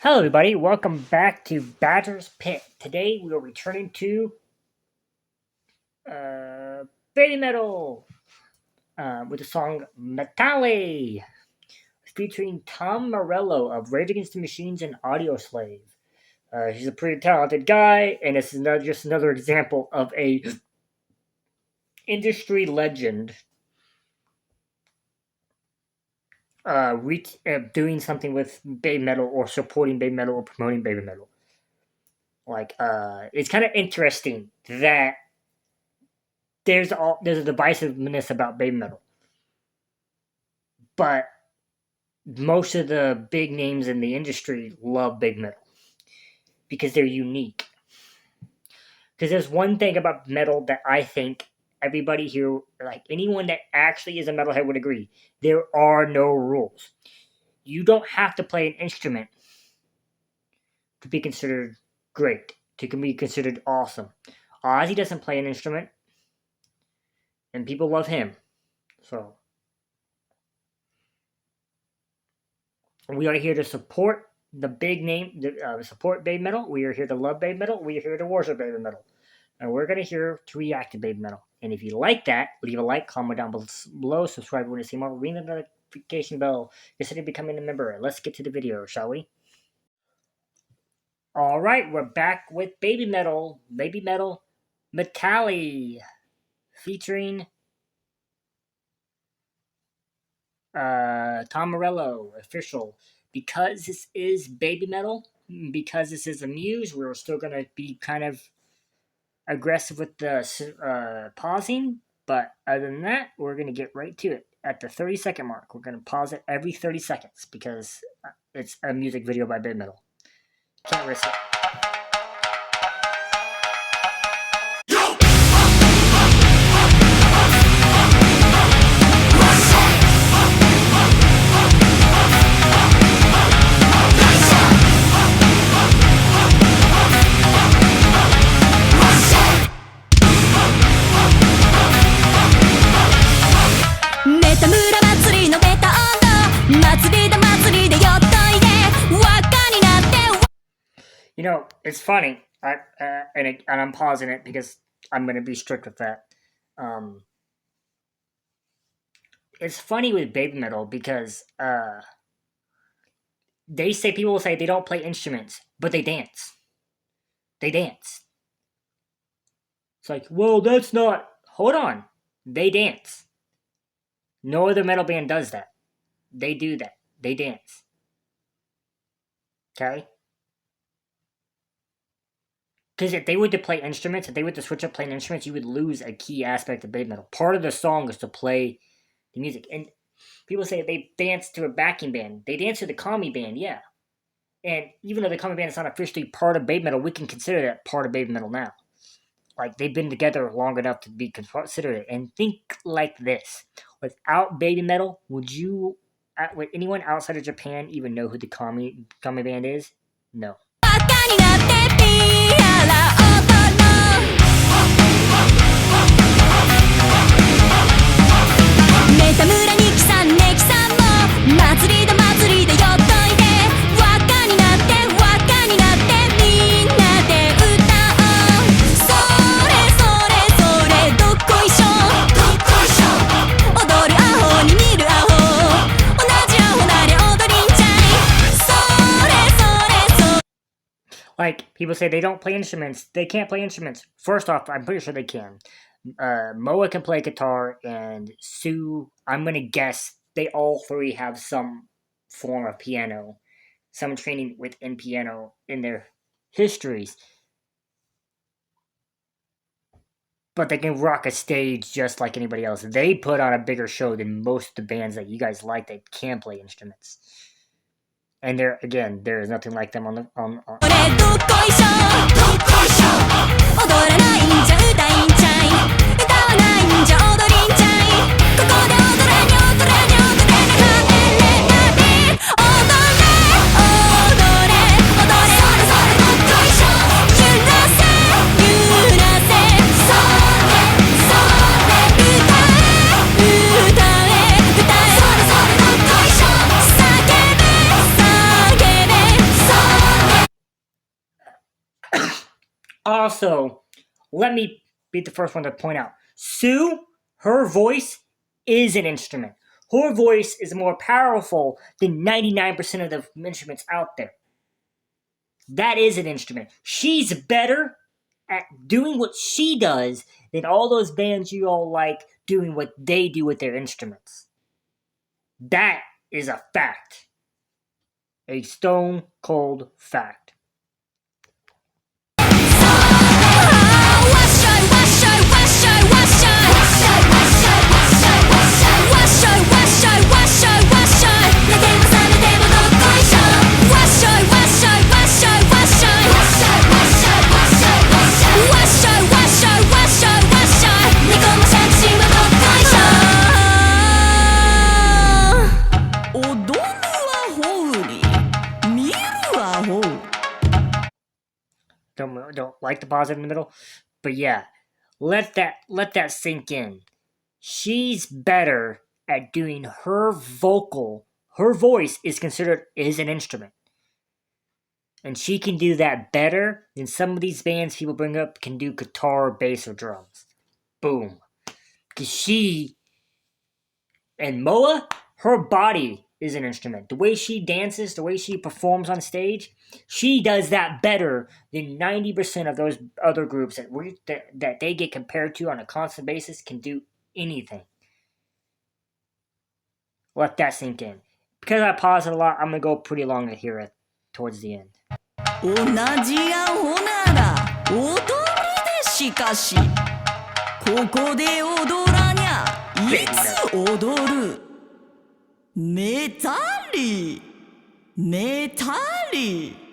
Hello everybody, welcome back to Badger's Pit. Today we are returning to Babymetal with the song Metali, featuring Tom Morello of Rage Against the Machines and Audioslave. He's a pretty talented guy, and this is just another example of a industry legend doing something with Babymetal or supporting Babymetal or promoting Babymetal. It's kind of interesting that there's a divisiveness about Babymetal, but most of the big names in the industry love Babymetal because they're unique. Because there's one thing about metal that I think everybody here, like anyone that actually is a metalhead, would agree: there are no rules. You don't have to play an instrument to be considered great, to be considered awesome. Ozzy doesn't play an instrument, and people love him. So we are here to support the big name, support Babymetal. We are here to love Babymetal. We are here to worship Babymetal. And we're going to here to react to Babymetal. And if you like that, leave a like, comment down below, subscribe if you want to see more, ring the notification bell, consider becoming a member. Let's get to the video, shall we? Alright, we're back with Babymetal. Babymetal Metali, featuring Tom Morello, official. Because this is Babymetal, because this is a Muse, we're still going to be kind of aggressive with the pausing, but other than that, we're going to get right to it. At the 30-second mark, we're going to pause it every 30 seconds because it's a music video by Babymetal. Can't risk it. You know, it's funny, and I'm pausing it because I'm going to be strict with that. It's funny with Babymetal because people will say they don't play instruments, but they dance. They dance. It's like, well, that's not... Hold on. They dance. No other metal band does that. They do that. They dance. Okay? Because if they were to play instruments, if they were to switch up playing instruments, you would lose a key aspect of Babymetal. Part of the song is to play the music. And people say they dance to a backing band. They dance to the Kami band, yeah. And even though the Kami band is not officially part of Babymetal, we can consider that part of Babymetal now. Like, they've been together long enough to be considered it. And think like this. Without Babymetal, would anyone outside of Japan even know who the Kami band is? No. Like, people say they don't play instruments. They can't play instruments. First off, I'm pretty sure they can. Moa can play guitar, and Sue, I'm going to guess, they all three have some form of piano. Some training within piano in their histories. But they can rock a stage just like anybody else. They put on a bigger show than most of the bands that you guys like that can play instruments. And there is nothing like them on Also, let me be the first one to point out, Sue, her voice is an instrument. Her voice is more powerful than 99% of the instruments out there. That is an instrument. She's better at doing what she does than all those bands you all like doing what they do with their instruments. That is a fact. A stone cold fact. Don't like the pause in the middle, but yeah, let that sink in. She's better at doing her vocal. Her voice is considered is an instrument, and she can do that better than some of these bands people bring up can do guitar, bass, or drums. Boom, because she and Moa, her body is an instrument. The way she dances, the way she performs on stage, she does that better than 90% of those other groups that they get compared to on a constant basis can do anything. Let that sink in. Because I pause it a lot, I'm going to go pretty long here towards the end. 同じアホなら踊るでしかしここで踊らにゃいつ踊るメタリメタリ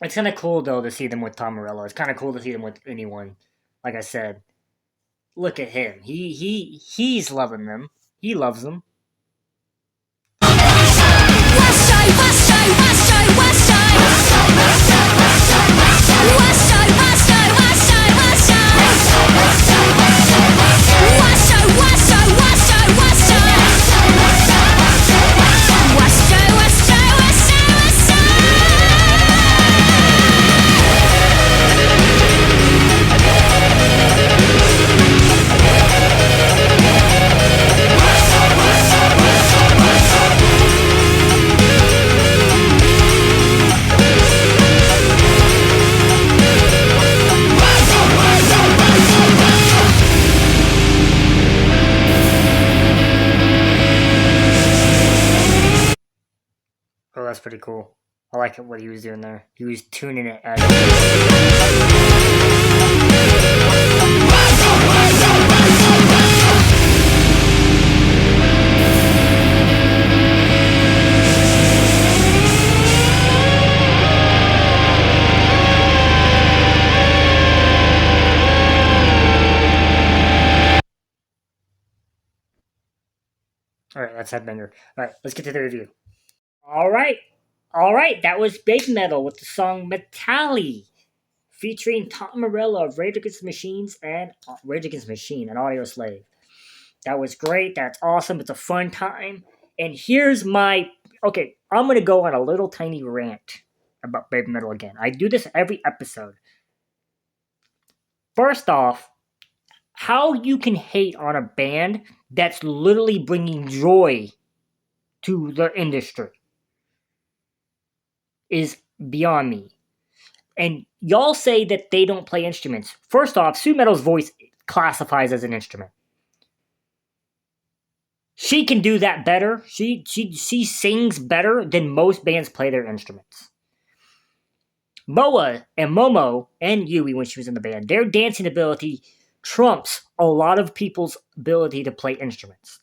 It's kind of cool, though, to see them with Tom Morello. It's kind of cool to see them with anyone. Like I said, look at him. He's loving them. He loves them. Oh, that's pretty cool. I like what he was doing there. He was tuning it as Alright, that's Headbanger. Alright, let's get to the review. Alright, that was Babymetal with the song Metali, featuring Tom Morello of Rage Against the Machine and Audio Slave. That was great, that's awesome, it's a fun time. And here's my... Okay, I'm going to go on a little tiny rant about Babymetal again. I do this every episode. First off, how you can hate on a band that's literally bringing joy to the industry is beyond me. And y'all say that they don't play instruments. First off, Sue Metal's voice classifies as an instrument. She can do that better. She sings better than most bands play their instruments. Moa and Momo and Yui, when she was in the band, their dancing ability trumps a lot of people's ability to play instruments.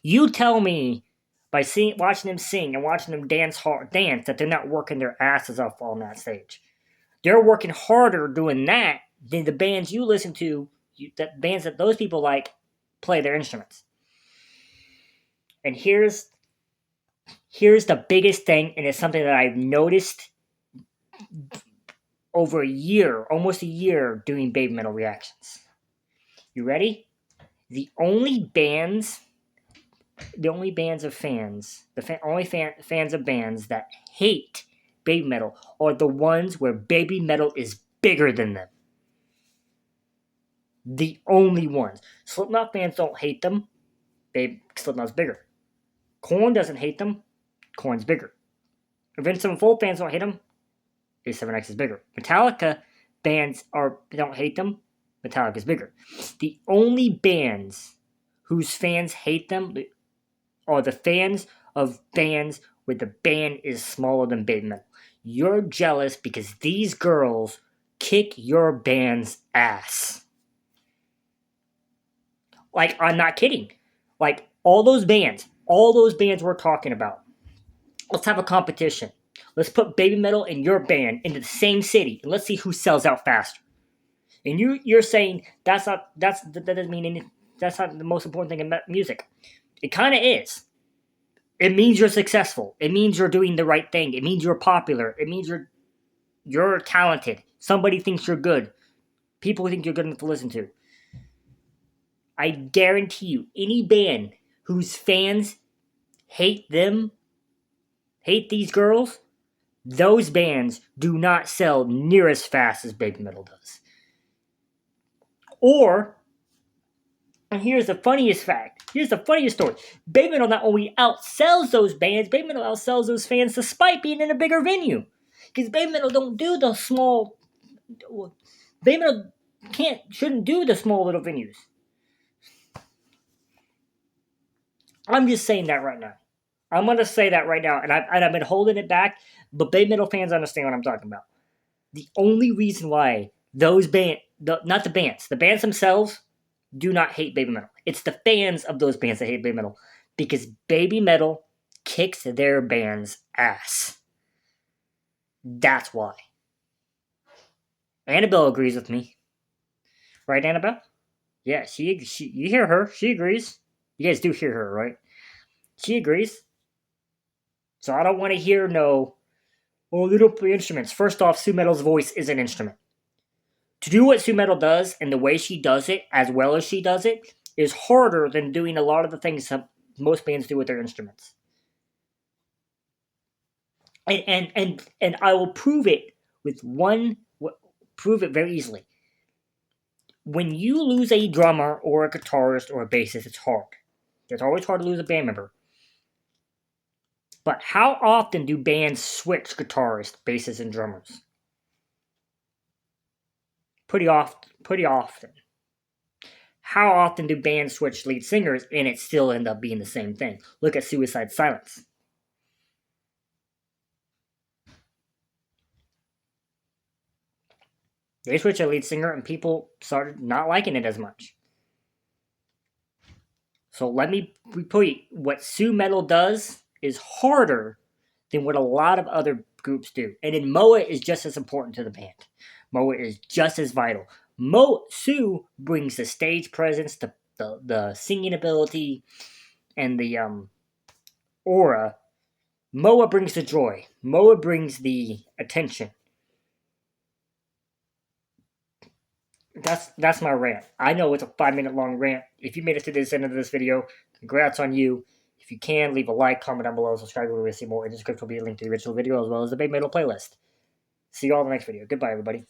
You tell me by watching them sing and watching them dance that they're not working their asses off on that stage. They're working harder doing that than the bands you listen to, the bands that those people like, play their instruments. And here's the biggest thing, and it's something that I've noticed over a year, almost a year, doing Babymetal reactions. You ready? The only fans of bands that hate Babymetal are the ones where Babymetal is bigger than them. The only ones. Slipknot fans don't hate them. Slipknot's bigger. Korn doesn't hate them. Korn's bigger. Avenged Sevenfold fans don't hate them. A7X is bigger. Metallica fans don't hate them. Metallica's bigger. The only bands whose fans hate them are the fans of bands where the band is smaller than Babymetal. You're jealous because these girls kick your band's ass. Like, I'm not kidding. Like, all those bands we're talking about. Let's have a competition. Let's put Babymetal and your band into the same city, and let's see who sells out faster. And you're saying that doesn't mean anything. That's not the most important thing in music. It kind of is. It means you're successful. It means you're doing the right thing. It means you're popular. It means you're talented. Somebody thinks you're good. People think you're good enough to listen to. I guarantee you, any band whose fans hate these girls, those bands do not sell near as fast as Babymetal does. And here's the funniest fact. Here's the funniest story. Babymetal not only outsells those bands, Babymetal outsells those fans despite being in a bigger venue. Because Babymetal don't do the small... Babymetal shouldn't do the small little venues. I'm just saying that right now. I'm going to say that right now, and I've been holding it back, but Babymetal fans understand what I'm talking about. The only reason why those bands, not the bands themselves do not hate Babymetal. It's the fans of those bands that hate Babymetal, because Babymetal kicks their band's ass. That's why. Annabelle agrees with me. Right, Annabelle? Yeah, she you hear her. She agrees. You guys do hear her, right? She agrees. So I don't want to hear they don't play instruments. First off, Sue Metal's voice is an instrument. To do what Sue Metal does and the way she does it, as well as she does it, is harder than doing a lot of the things that most bands do with their instruments. And I will prove it prove it very easily. When you lose a drummer or a guitarist or a bassist, it's hard. It's always hard to lose a band member. But how often do bands switch guitarists, bassists, and drummers? Pretty often. How often do bands switch lead singers and it still end up being the same thing? Look at Suicide Silence. They switched a lead singer and people started not liking it as much. So let me repeat, what Sue Metal does is harder than what a lot of other groups do. And then Moa is just as important to the band. Moa is just as vital. Sue brings the stage presence, the singing ability, and the aura. Moa brings the joy. Moa brings the attention. That's my rant. I know it's a 5-minute long rant. If you made it to this end of this video, congrats on you. If you can, leave a like, comment down below, subscribe if you want to see more. In the description will be a link to the original video as well as the Babymetal playlist. See you all in the next video. Goodbye, everybody.